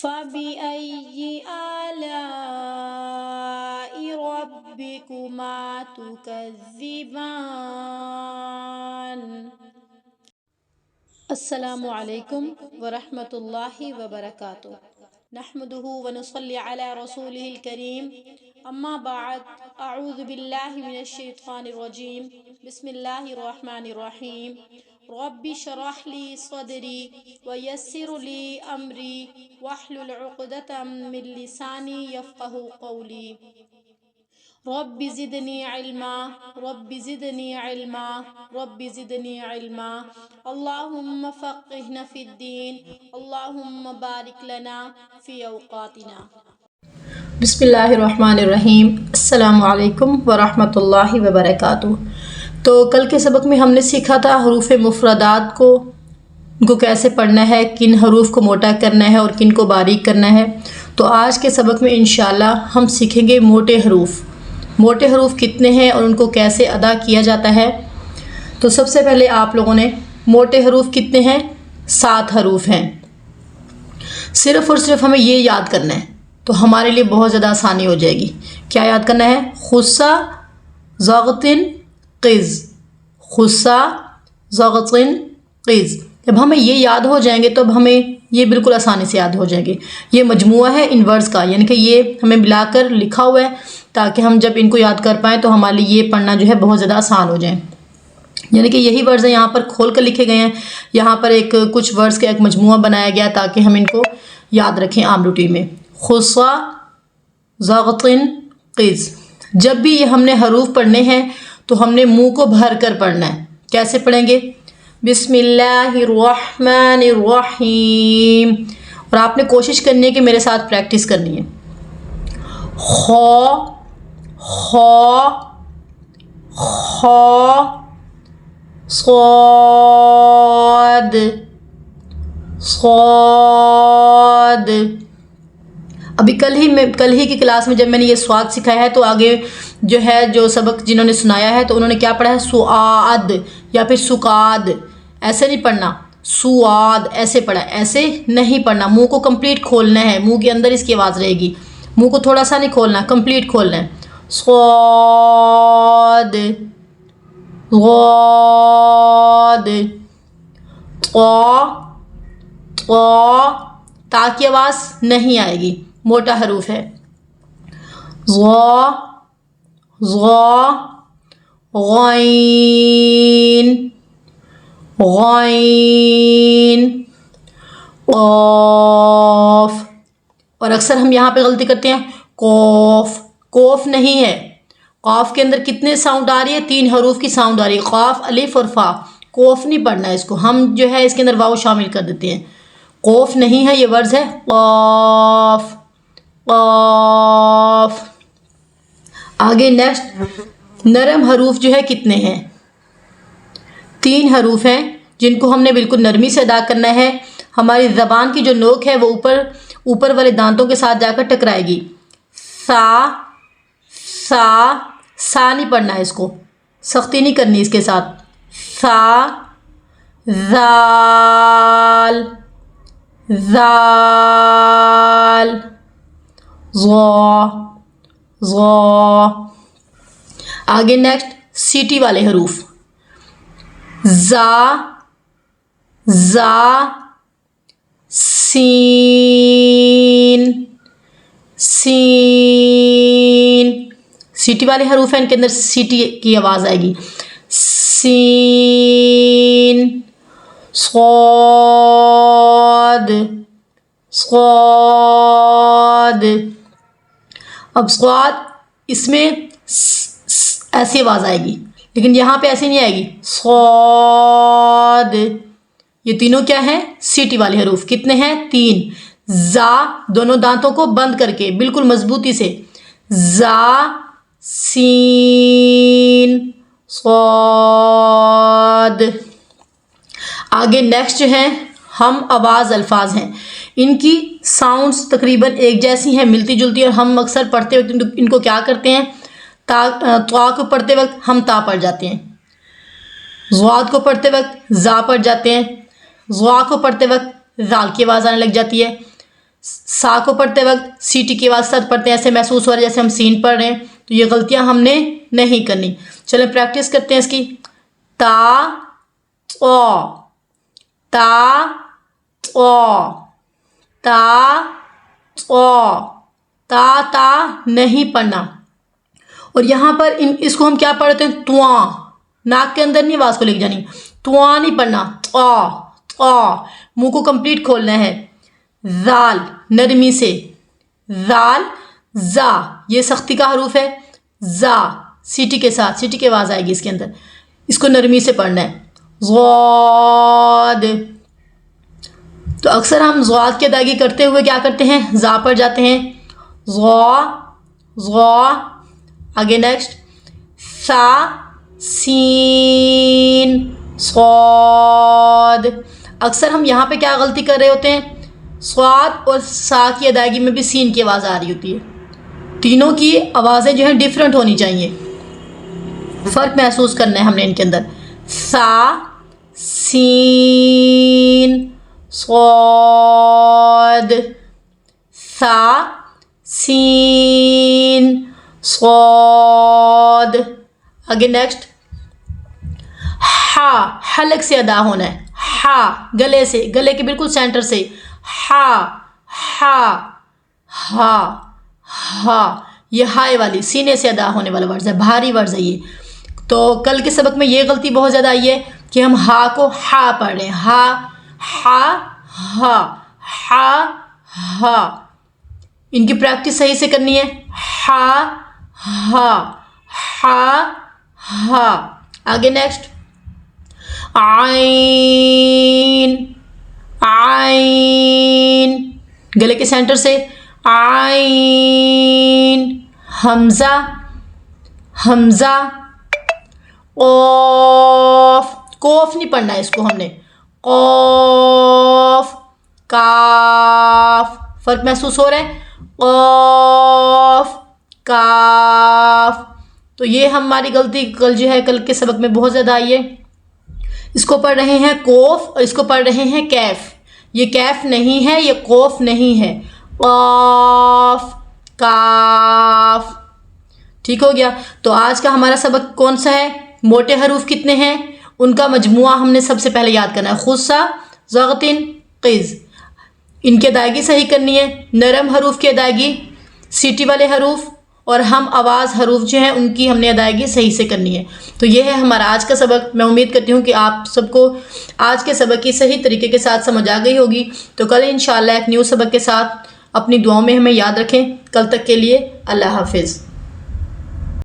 فَبِأَيِّ آلَاءِ رَبِّكُمَا تُكَذِّبَانِ۔ السلام علیکم ورحمۃ اللہ وبرکاتہ۔ نحمدہ ونصلی علی رسولہ الکریم، اما بعد، اعوذ باللہ من الشیطان الرجیم، بسم اللہ الرحمن الرحیم۔ رب اشرح لی صدری ویسر لی امری واحلل عقدۃ من لسانی یفقہوا قولی۔ رب زدنی علما رب زدنی علما رب زدنی علما، اللہم فقہنا فی الدین، اللہم بارک لنا فی اوقاتنا۔ بسم اللہ الرحمن الرحیم۔ السلام علیکم ورحمۃ اللہ وبرکاتہ۔ تو کل کے سبق میں ہم نے سیکھا تھا حروف مفردات کو کیسے پڑھنا ہے، کن حروف کو موٹا کرنا ہے اور کن کو باریک کرنا ہے۔ تو آج کے سبق میں انشاءاللہ ہم سیکھیں گے موٹے حروف۔ موٹے حروف کتنے ہیں اور ان کو کیسے ادا کیا جاتا ہے۔ تو سب سے پہلے آپ لوگوں نے موٹے حروف کتنے ہیں؟ 7 حروف ہیں۔ صرف اور صرف ہمیں یہ یاد کرنا ہے تو ہمارے لیے بہت زیادہ آسانی ہو جائے گی۔ کیا یاد کرنا ہے؟ خصا ضغطن قز، خصا ضغطن قز۔ جب ہمیں یہ یاد ہو جائیں گے تو اب ہمیں یہ بالکل آسانی سے یاد ہو جائیں گے۔ یہ مجموعہ ہے ان ورڈز کا، یعنی کہ یہ ہمیں ملا کر لکھا ہوا ہے تاکہ ہم جب ان کو یاد کر پائیں تو ہمارے لیے یہ پڑھنا جو ہے بہت زیادہ آسان ہو جائیں۔ یعنی کہ یہی ورڈز ہیں، یہاں پر کھول کر لکھے گئے ہیں، یہاں پر کچھ ورڈز کا ایک مجموعہ بنایا گیا تاکہ ہم ان کو یاد رکھیں عام روٹین میں۔ خصا ضغطن قز۔ جب بھی یہ ہم نے حروف پڑھنے ہیں تو ہم نے منہ کو بھر کر پڑھنا ہے۔ کیسے پڑھیں گے؟ بسم اللہ الرحمن الرحیم، اور آپ نے کوشش کرنی ہے کہ میرے ساتھ پریکٹس کرنی ہے۔ خا خا خا صاد صاد۔ ابھی کل ہی کی کلاس میں جب میں نے یہ سواد سکھایا ہے تو آگے جو ہے جو سبق جنہوں نے سنایا ہے تو انہوں نے کیا پڑھا ہے؟ سعاد یا پھر سکاد۔ ایسے نہیں پڑھنا، سعاد ایسے پڑھا، ایسے نہیں پڑھنا۔ منہ کو کمپلیٹ کھولنا ہے، منہ کے اندر اس کی آواز رہے گی، منہ کو تھوڑا سا نہیں کھولنا، کمپلیٹ کھولنا ہے۔ صاد غاد طا طا، تا کی آواز نہیں آئے گی، موٹا حروف ہے۔ ظا ظا غین غین قاف، اور اکثر ہم یہاں پہ غلطی کرتے ہیں، قوف قوف نہیں ہے۔ قاف کے اندر کتنے ساؤنڈ آ رہی ہے؟ 3 حروف کی ساؤنڈ آ رہی ہے، قاف الف اور فا۔ قوف نہیں پڑھنا ہے، اس کو ہم جو ہے اس کے اندر واو شامل کر دیتے ہیں۔ قوف نہیں ہے، یہ ورڈز ہے قاف قاف۔ آگے نیکسٹ، نرم حروف جو ہے کتنے ہیں؟ 3 حروف ہیں جن کو ہم نے بالکل نرمی سے ادا کرنا ہے۔ ہماری زبان کی جو نوک ہے وہ اوپر والے دانتوں کے ساتھ جا کر ٹکرائے گی۔ سا سا سا نہیں پڑھنا ہے، اس کو سختی نہیں کرنی اس کے ساتھ۔ سا زال زال ظا ظا۔ آگے نیکسٹ سیٹی والے حروف، زا زا سین سین۔ سیٹی والے حروف ہیں، ان کے اندر سیٹی کی آواز آئے گی۔ سین صاد صاد۔ اب صاد اس میں ایسی آواز آئے گی، لیکن یہاں پہ ایسی نہیں آئے گی، صاد۔ یہ تینوں کیا ہیں؟ سیٹی والے حروف۔ کتنے ہیں؟ 3۔ زا دونوں دانتوں کو بند کر کے بالکل مضبوطی سے، زا سین صاد۔ آگے نیکسٹ جو ہیں ہم آواز الفاظ ہیں، ان کی ساؤنڈز تقریباً ایک جیسی ہیں، ملتی جلتی، اور ہم اکثر پڑھتے وقت ان کو کیا کرتے ہیں؟ تا کو پڑھتے وقت ہم تا پڑھ جاتے ہیں، ضاد کو پڑھتے وقت زا پڑھ جاتے ہیں، ضا کو پڑھتے وقت زال کی آواز آنے لگ جاتی ہے، سا کو پڑھتے وقت سی ٹی کی آواز ساتھ پڑھتے ہیں، ایسے محسوس ہو رہا ہے جیسے ہم سین پڑھ رہے ہیں، تو یہ غلطیاں ہم نے نہیں کرنی۔ چلیں پریکٹس کرتے ہیں اس کی۔ تا او، تا او، تا او، تا تا نہیں پڑھنا۔ اور یہاں پر اس کو ہم کیا پڑھتے ہیں؟ تواں، ناک کے اندر نہیں آواز کو لے کے جانی، تواں نہیں پڑھنا، منہ کو کمپلیٹ کھولنا ہے۔ ذال نرمی سے، ذال زا یہ سختی کا حروف ہے، زا سیٹی کے ساتھ، سیٹی کی آواز آئے گی اس کے اندر، اس کو نرمی سے پڑھنا ہے۔ ضاد، تو اکثر ہم ضاد کی ادائیگی کرتے ہوئے کیا کرتے ہیں؟ زا پر جاتے ہیں، ضا ضا۔ آگے نیکسٹ، سا سین صاد۔ اکثر ہم یہاں پہ کیا غلطی کر رہے ہوتے ہیں؟ صاد اور سا کی ادائیگی میں بھی سین کی آواز آ رہی ہوتی ہے، تینوں کی آوازیں جو ہیں ڈیفرنٹ ہونی چاہیے، فرق محسوس کرنا ہے ہم نے ان کے اندر۔ سا سین صاد، سا سین صاد۔ آگے نیکسٹ، ہا حلق سے ادا ہونا ہے، ہا گلے سے، گلے کے بالکل سینٹر سے، ہا ہا ہا ہا، یہ ہائے والی سینے سے ادا ہونے والا ورڈ ہے، بھاری ورڈ ہے یہ۔ تو کل کے سبق میں یہ غلطی بہت زیادہ آئی ہے کہ ہم ہا کو ہا پڑھ رہے ہیں، ہا ہا ہا ہا ہا، ان کی پریکٹس صحیح سے کرنی ہے، ہا ہا ہا ہا۔ آگے نیکسٹ، عین عین گلے کے سینٹر سے، عین، حمزہ حمزہ، قوف قوف نہیں پڑھنا ہے اس کو ہم نے، قوف کاف، فرق محسوس ہو رہا ہے، قوف کاف۔ تو یہ ہماری غلطی کل جو ہے کل کے سبق میں بہت زیادہ آئی ہے، اس کو پڑھ رہے ہیں کوف اور اس کو پڑھ رہے ہیں کیف، یہ کیف نہیں ہے، یہ قوف نہیں ہے، قاف کاف۔ ٹھیک ہو گیا؟ تو آج کا ہمارا سبق کون سا ہے؟ موٹے حروف کتنے ہیں ان کا مجموعہ ہم نے سب سے پہلے یاد کرنا ہے، خصا ضغطن قز، ان کی ادائیگی صحیح کرنی ہے، نرم حروف کی ادائیگی، سیٹی والے حروف اور ہم آواز حروف جو ہیں ان کی ہم نے ادائیگی صحیح سے کرنی ہے۔ تو یہ ہے ہمارا آج کا سبق، میں امید کرتی ہوں کہ آپ سب کو آج کے سبق کی صحیح طریقے کے ساتھ سمجھ آ گئی ہوگی۔ تو کل انشاءاللہ ایک نیو سبق کے ساتھ اپنی دعاؤں میں ہمیں یاد رکھیں۔ کل تک کے لیے اللہ حافظ۔